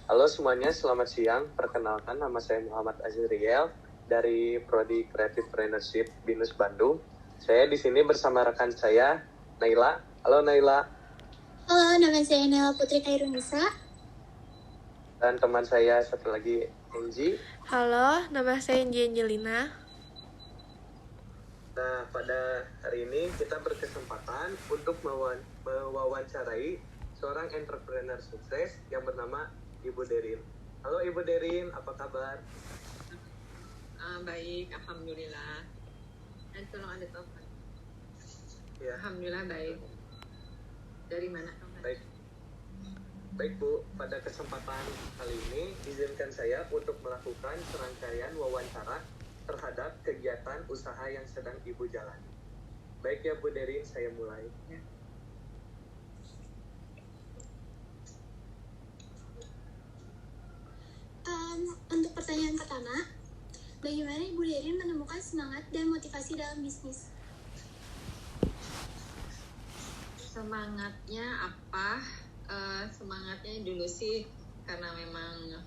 Halo semuanya, selamat siang. Perkenalkan, nama saya Muhammad Azriel dari Prodi Creative Entrepreneurship BINUS Bandung. Saya di sini bersama rekan saya, Naila. Halo Naila. Halo, nama saya Nela Putri Kairunisa. Dan teman saya satu lagi, Angie. Halo, nama saya Angelina. Nah, pada hari ini kita berkesempatan untuk mewawancarai seorang entrepreneur sukses yang bernama Ibu Derin. Halo Ibu Derin, apa kabar? Baik, alhamdulillah. Tolong ada telepon. Ya. Alhamdulillah baik. Dari mana? Baik Bu, pada kesempatan kali ini izinkan saya untuk melakukan serangkaian wawancara terhadap kegiatan usaha yang sedang Ibu jalani. Baik ya Bu Derin, saya mulai. Ya. Untuk pertanyaan pertama, bagaimana Ibu Derin menemukan semangat dan motivasi dalam bisnis? Semangatnya apa? Semangatnya dulu sih karena memang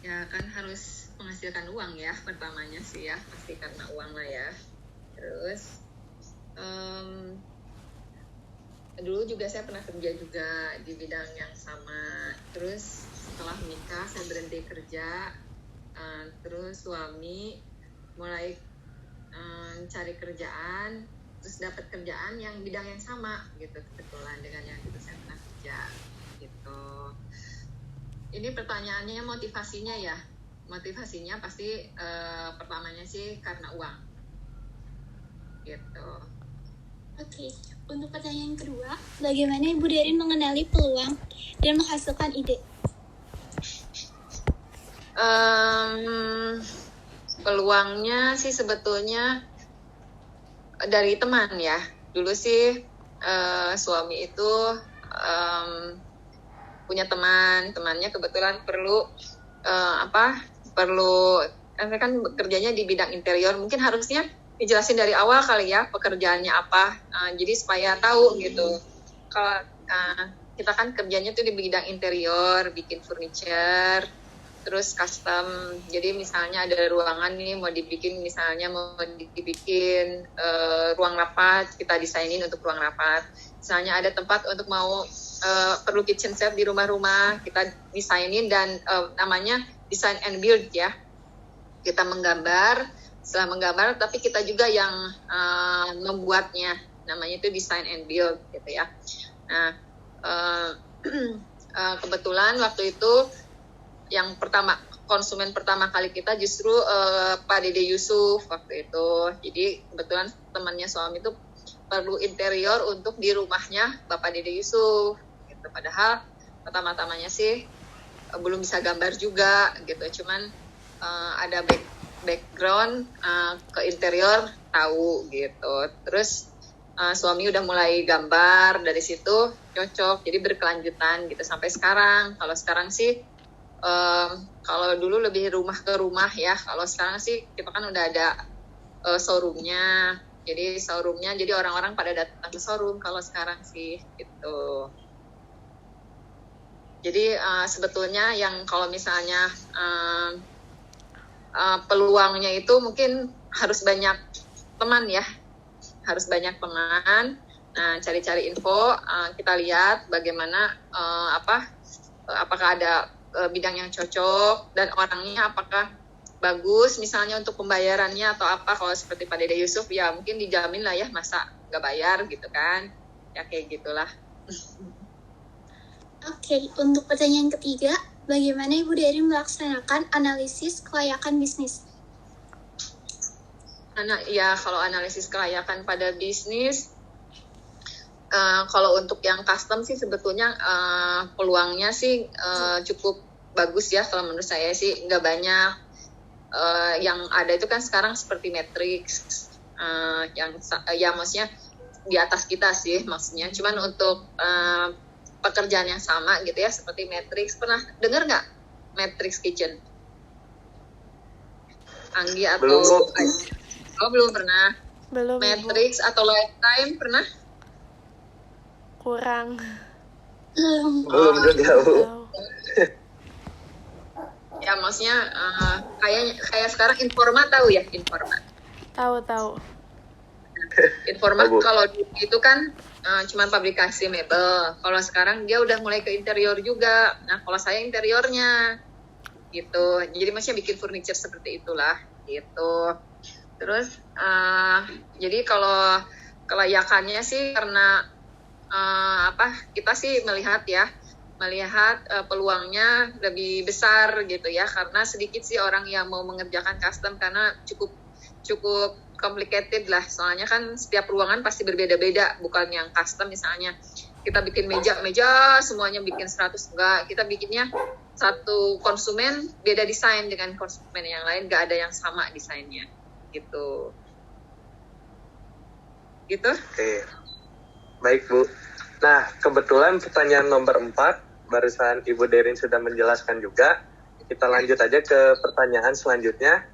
ya kan harus menghasilkan uang ya, pertamanya sih ya, pasti karena uang lah ya. Terus dulu juga saya pernah kerja juga di bidang yang sama. Terus setelah menikah saya berhenti kerja, terus suami mulai cari kerjaan, terus dapat kerjaan yang bidang yang sama gitu, kebetulan dengan yang itu saya pernah kerja gitu. Ini pertanyaannya motivasinya ya, motivasinya pasti pertamanya sih karena uang gitu. Oke, untuk pertanyaan kedua, bagaimana Ibu Derin mengenali peluang dan menghasilkan ide? Peluangnya sih sebetulnya dari teman ya. Dulu sih suami itu punya temannya kebetulan perlu kan kerjanya di bidang interior, mungkin harusnya dijelasin dari awal kali ya pekerjaannya apa, jadi supaya tahu gitu. Kalau kita kan kerjanya tuh di bidang interior, bikin furniture, terus custom. Jadi misalnya ada ruangan nih mau dibikin ruang rapat, kita desainin untuk ruang rapat. Misalnya ada tempat untuk mau perlu kitchen set di rumah-rumah, kita desainin dan namanya design and build ya. Kita menggambar, setelah menggambar tapi kita juga yang membuatnya, namanya itu design and build gitu ya. Nah kebetulan waktu itu yang konsumen pertama kali kita justru Pak Dede Yusuf waktu itu. Jadi kebetulan temannya suami itu perlu interior untuk di rumahnya Bapak Dede Yusuf gitu. Padahal pertama-tamanya sih belum bisa gambar juga gitu, cuman ada background ke interior tahu gitu. Terus suami udah mulai gambar, dari situ cocok, jadi berkelanjutan gitu sampai sekarang. Kalau sekarang sih kalau dulu lebih rumah ke rumah ya, kalau sekarang sih kita kan udah ada showroomnya, jadi orang-orang pada datang ke showroom kalau sekarang sih gitu. Jadi sebetulnya yang kalau misalnya peluangnya itu mungkin harus banyak teman ya, harus banyak teman. Nah, cari-cari info, kita lihat bagaimana apakah ada bidang yang cocok dan orangnya apakah bagus, misalnya untuk pembayarannya atau apa. Kalau seperti Pak Dede Yusuf ya mungkin dijamin lah ya, masa nggak bayar gitu kan, ya kayak gitulah. Oke, untuk pertanyaan ketiga, bagaimana Ibu Derin melaksanakan analisis kelayakan bisnis? Kalau analisis kelayakan pada bisnis, kalau untuk yang custom sih sebetulnya peluangnya sih cukup bagus ya. Kalau menurut saya sih nggak banyak. Yang ada itu kan sekarang seperti Matrix, maksudnya di atas kita sih maksudnya. Cuman untuk pekerjaan yang sama gitu ya, seperti Matrix, pernah dengar nggak Matrix Kitchen? Anggi atau belum pernah? Belum. Matrix Ibu. atau Lifetime pernah? Kurang. Belum juga, Bu. Tahu. Ya maksudnya kayak sekarang Informa tahu ya, Informa. Tahu. Informa Tahu, Bu. kalau dulu itu kan cuma pabrikasi mebel. Kalau sekarang dia udah mulai ke interior juga. Nah, kalau saya interiornya gitu. Jadi maksudnya bikin furniture seperti itulah gitu. Terus jadi kalau kelayakannya sih karena kita sih melihat peluangnya lebih besar gitu ya, karena sedikit sih orang yang mau mengerjakan custom karena cukup complicated lah, soalnya kan setiap ruangan pasti berbeda-beda, bukan yang custom misalnya kita bikin meja semuanya bikin 100, enggak, kita bikinnya satu konsumen beda desain dengan konsumen yang lain, enggak ada yang sama desainnya gitu. Oke. Baik, Bu. Nah, kebetulan pertanyaan nomor 4 barusan Ibu Derin sudah menjelaskan juga. Kita lanjut aja ke pertanyaan selanjutnya.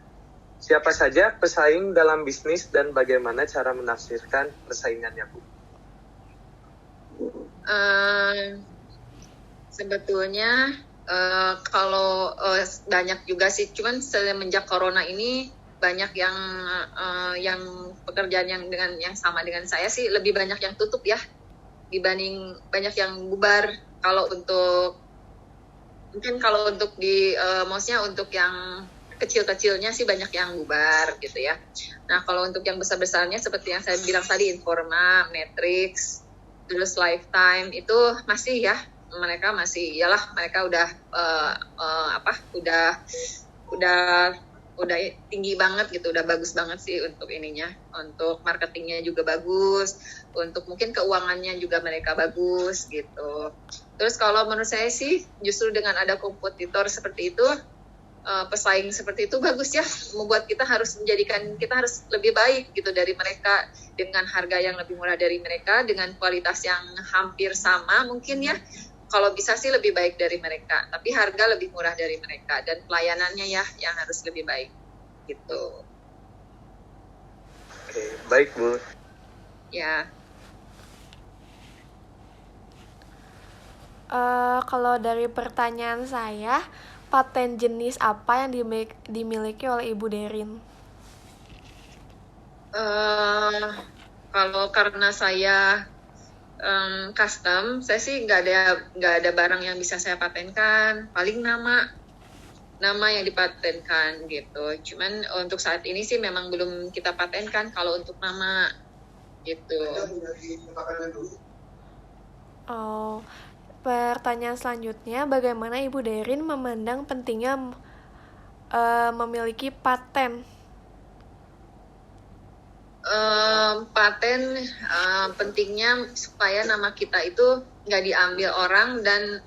Siapa saja pesaing dalam bisnis dan bagaimana cara menafsirkan persaingannya, Bu? Sebetulnya kalau banyak juga sih, cuman semenjak corona ini banyak yang pekerjaan yang sama dengan saya sih lebih banyak yang tutup ya dibanding banyak yang bubar. Kalau untuk maksudnya untuk yang kecil-kecilnya sih banyak yang bubar gitu ya. Nah, kalau untuk yang besar-besarnya seperti yang saya bilang tadi, Informa, Matrix, terus Lifetime itu masih ya, mereka udah udah tinggi banget gitu, udah bagus banget sih untuk ininya, untuk marketingnya juga bagus, untuk mungkin keuangannya juga mereka bagus gitu. Terus kalau menurut saya sih justru dengan ada kompetitor seperti itu, pesaing seperti itu bagus ya, membuat kita harus lebih baik gitu dari mereka, dengan harga yang lebih murah dari mereka, dengan kualitas yang hampir sama mungkin ya, kalau bisa sih lebih baik dari mereka, tapi harga lebih murah dari mereka, dan pelayanannya ya yang harus lebih baik gitu. Oke, baik, Bu. Ya. Kalau dari pertanyaan saya, paten jenis apa yang dimiliki oleh Ibu Derin? Kalau karena saya custom, saya sih nggak ada barang yang bisa saya patenkan, paling nama yang dipatenkan gitu. Cuman untuk saat ini sih memang belum kita patenkan kalau untuk nama gitu. Oh, pertanyaan selanjutnya, bagaimana Ibu Derin memandang pentingnya memiliki paten? Paten pentingnya supaya nama kita itu nggak diambil orang dan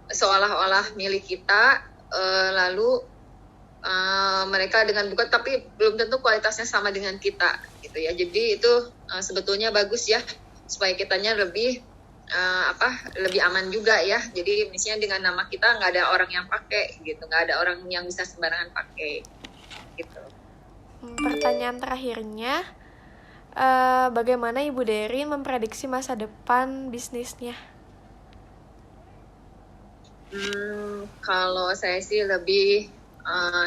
seolah-olah milik kita, lalu mereka dengan buka tapi belum tentu kualitasnya sama dengan kita gitu ya. Jadi itu sebetulnya bagus ya, supaya kitanya lebih aman juga ya. Jadi misalnya dengan nama kita nggak ada orang yang pakai gitu, nggak ada orang yang bisa sembarangan pakai gitu. Pertanyaan terakhirnya, bagaimana Ibu Derin memprediksi masa depan bisnisnya? Kalau saya sih lebih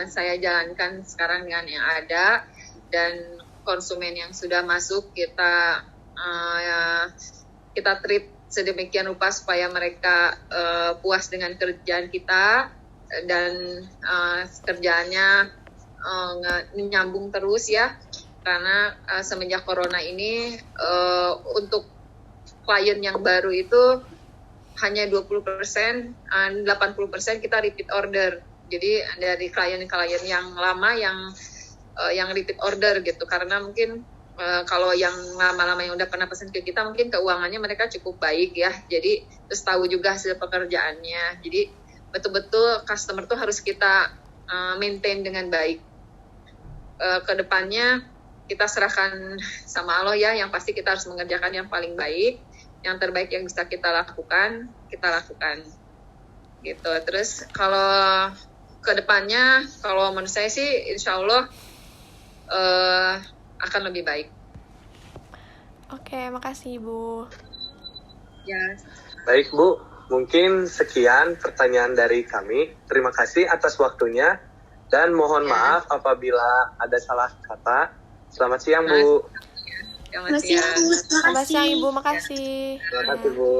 saya jalankan sekarang dengan yang ada, dan konsumen yang sudah masuk kita treat sedemikian rupa supaya mereka puas dengan kerjaan kita, dan kerjaannya nyambung terus ya, karena semenjak corona ini untuk klien yang baru itu hanya 20%, 80% kita repeat order. Jadi dari klien-klien yang lama yang repeat order gitu, karena mungkin kalau yang lama-lama yang udah pernah pesan ke kita mungkin keuangannya mereka cukup baik ya, jadi terus tahu juga hasil pekerjaannya. Jadi betul-betul customer tuh harus kita maintain dengan baik. Kedepannya kita serahkan sama Allah ya, yang pasti kita harus mengerjakan yang paling baik, yang terbaik yang bisa kita lakukan gitu. Terus kalau kedepannya, kalau menurut saya sih insya Allah akan lebih baik. Oke, makasih Ibu. Ya. Baik, Bu. Mungkin sekian pertanyaan dari kami. Terima kasih atas waktunya dan mohon Ya. maaf apabila ada salah kata. Selamat siang, Bu. Selamat Masih siang. Bu, terima Selamat siang kasih. Ibu, makasih. Terima kasih, Bu.